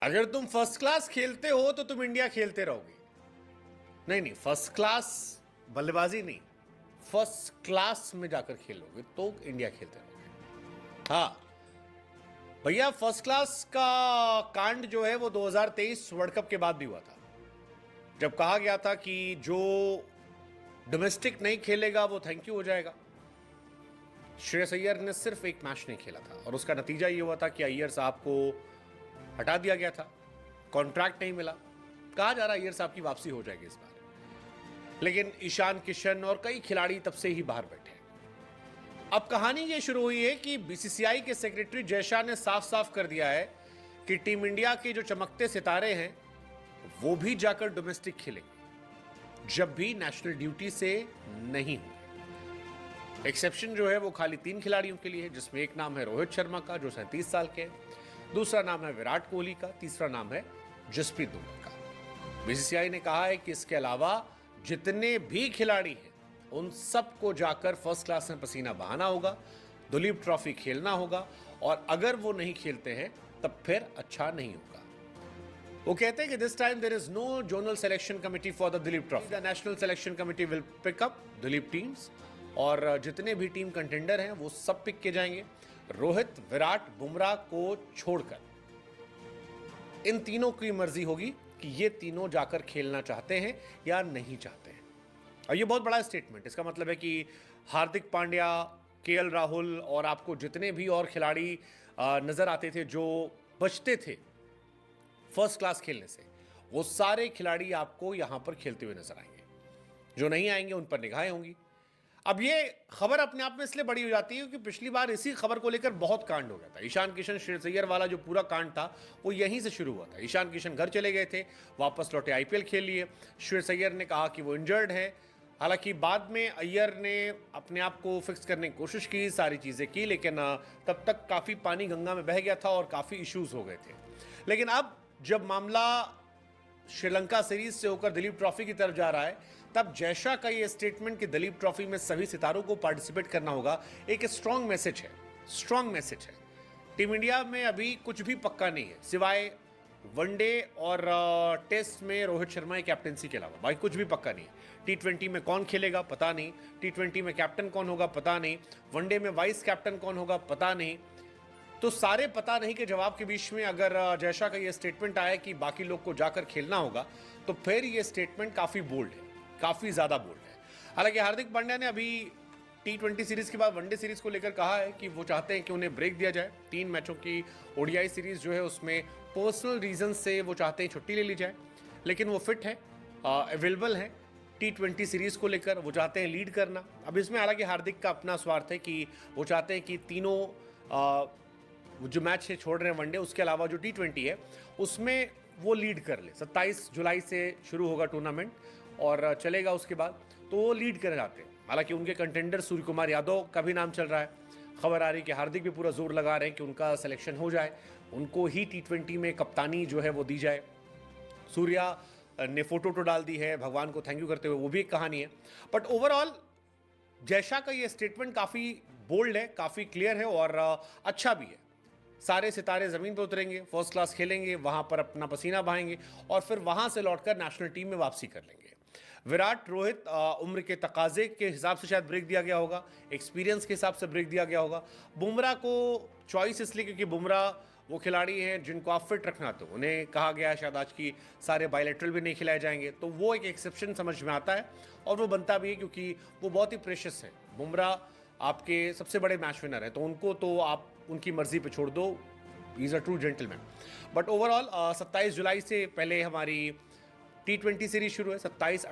अगर तुम first class खेलते हो तो तुम इंडिया खेलते रहोगे। नहीं नहीं, फर्स्ट क्लास बल्लेबाजी नहीं, फर्स्ट क्लास में जाकर खेलोगे तो इंडिया खेलते रहोगे। हाँ भैया, फर्स्ट क्लास का कांड जो है वो 2023 वर्ल्ड कप के बाद भी हुआ था, जब कहा गया था कि जो डोमेस्टिक नहीं खेलेगा वो थैंक यू हो जाएगा। श्रेयस अय्यर ने सिर्फ एक मैच नहीं खेला था और उसका नतीजा ये हुआ था कि अय्यर साहब को हटा दिया गया था, कॉन्ट्रैक्ट नहीं मिला। कहा जा रहा है अय्यर साहब की वापसी हो जाएगी इस बार, लेकिन ईशान किशन और कई खिलाड़ी तब से ही बाहर बैठे हैं। अब कहानी ये शुरू हुई है कि बीसीसीआई के सेक्रेटरी जय शाह ने साफ साफ कर दिया है कि टीम इंडिया के जो चमकते सितारे हैं वो भी जाकर डोमेस्टिक खेलेंगे जब भी नेशनल ड्यूटी से नहीं होंगे। एक्सेप्शन जो है वो खाली 3 खिलाड़ियों के लिए है, जिसमें एक नाम है रोहित शर्मा का जो 37 साल के हैं, दूसरा नाम है विराट कोहली का, तीसरा नाम है जसप्रीत बुमराह का। बीसीसीआई ने कहा है कि इसके अलावा जितने भी खिलाड़ी हैं उन सबको जाकर फर्स्ट क्लास में पसीना बहाना होगा, दुलीप ट्रॉफी खेलना होगा, और अगर वो नहीं खेलते हैं तब फिर अच्छा नहीं होगा। वो कहते हैं कि this time there is no zonal selection committee for the Dilip trophy. The national selection committee will pick up Dilip teams, और जितने भी टीम कंटेंडर हैं वो सब पिक किए जाएंगे, रोहित, विराट, बुमराह को छोड़कर। इन तीनों की मर्जी होगी कि ये तीनों जाकर खेलना चाहते हैं या नहीं चाहते हैं। और ये बहुत बड़ा स्टेटमेंट, इसका मतलब है कि हार्दिक पांड्या, केएल राहुल और आपको जितने भी और खिलाड़ी नजर आते थे जो बचते थे फर्स्ट क्लास खेलने से, वो सारे खिलाड़ी आपको यहां पर खेलते हुए नजर आएंगे। जो नहीं आएंगे उन पर निगाहें होंगी। अब ये खबर अपने आप में इसलिए बड़ी हो जाती है क्योंकि पिछली बार इसी खबर को लेकर बहुत कांड हो गया था। ईशान किशन श्रेयस अय्यर वाला जो पूरा कांड था वो यहीं से शुरू हुआ था। ईशान किशन घर चले गए थे, वापस लौटे, आईपीएल खेल लिए। श्रेयस अय्यर ने कहा कि वो इंजर्ड है। हालांकि बाद में अय्यर ने अपने आप को फिक्स करने की कोशिश की, सारी चीज़ें की, लेकिन तब तक काफ़ी पानी गंगा में बह गया था और काफ़ी इश्यूज हो गए थे। लेकिन अब जब मामला श्रीलंका सीरीज से होकर दिलीप ट्रॉफी की तरफ जा रहा है, तब जय शाह का ये स्टेटमेंट कि दिलीप ट्रॉफी में सभी सितारों को पार्टिसिपेट करना होगा एक स्ट्रांग मैसेज है। स्ट्रांग मैसेज है। टीम इंडिया में अभी कुछ भी पक्का नहीं है सिवाय वनडे और टेस्ट में रोहित शर्मा की कैप्टनसी के अलावा। भाई कुछ भी पक्का नहीं है। T20 में कौन खेलेगा पता नहीं, T20 में कैप्टन कौन होगा पता नहीं, वनडे में वाइस कैप्टन कौन होगा पता नहीं। तो सारे पता नहीं के जवाब के बीच में अगर जय शाह का ये स्टेटमेंट आया कि बाकी लोग को जाकर खेलना होगा, तो फिर ये स्टेटमेंट काफ़ी बोल्ड है, काफ़ी ज़्यादा बोल्ड है। हालांकि हार्दिक पांड्या ने अभी T20 सीरीज के बाद वनडे सीरीज को लेकर कहा है कि वो चाहते हैं कि उन्हें ब्रेक दिया जाए। 3 मैचों की ओडीआई सीरीज जो है उसमें पर्सनल रीजन से वो चाहते हैं छुट्टी ले ली जाए, लेकिन वो फिट है, अवेलेबल है। T20 सीरीज को लेकर वो चाहते हैं लीड करना। अब इसमें हालांकि हार्दिक का अपना स्वार्थ है कि वो चाहते हैं कि तीनों जो मैच है छोड़ रहे हैं वनडे, उसके अलावा जो T20 है उसमें वो लीड कर ले। 27 जुलाई से शुरू होगा टूर्नामेंट और चलेगा उसके बाद, तो वो लीड कर जाते हैं। हालांकि उनके कंटेंडर सूर्य कुमार यादव का भी नाम चल रहा है। खबर आ रही है कि हार्दिक भी पूरा जोर लगा रहे हैं कि उनका सिलेक्शन हो जाए, उनको ही T20 में कप्तानी जो है वो दी जाए। सूर्या ने फोटो डाल दी है भगवान को थैंक यू करते हुए, वो भी एक कहानी है। बट ओवरऑल जय शाह का ये स्टेटमेंट काफ़ी बोल्ड है, काफ़ी क्लियर है और अच्छा भी है। सारे सितारे ज़मीन पर उतरेंगे, फर्स्ट क्लास खेलेंगे, वहाँ पर अपना पसीना बहाएंगे और फिर वहाँ से लौटकर नेशनल टीम में वापसी कर लेंगे। विराट, रोहित उम्र के तकाजे के हिसाब से शायद ब्रेक दिया गया होगा, एक्सपीरियंस के हिसाब से ब्रेक दिया गया होगा। बुमराह को चॉइस इसलिए क्योंकि बुमराह वो खिलाड़ी हैं जिनको आप फिट रखना, तो उन्हें कहा गया शायद आज की सारे बायलैटरल भी नहीं खिलाए जाएंगे, तो वो एक एक्सेप्शन समझ में आता है और वो बनता भी है क्योंकि वो बहुत ही प्रेशियस है। बुमराह आपके सबसे बड़े मैच विनर है, तो उनको तो आप उनकी मर्जी पे छोड़ दो, he is a true gentleman. But overall 27 जुलाई से पहले हमारी T20 सीरीज शुरू है। 27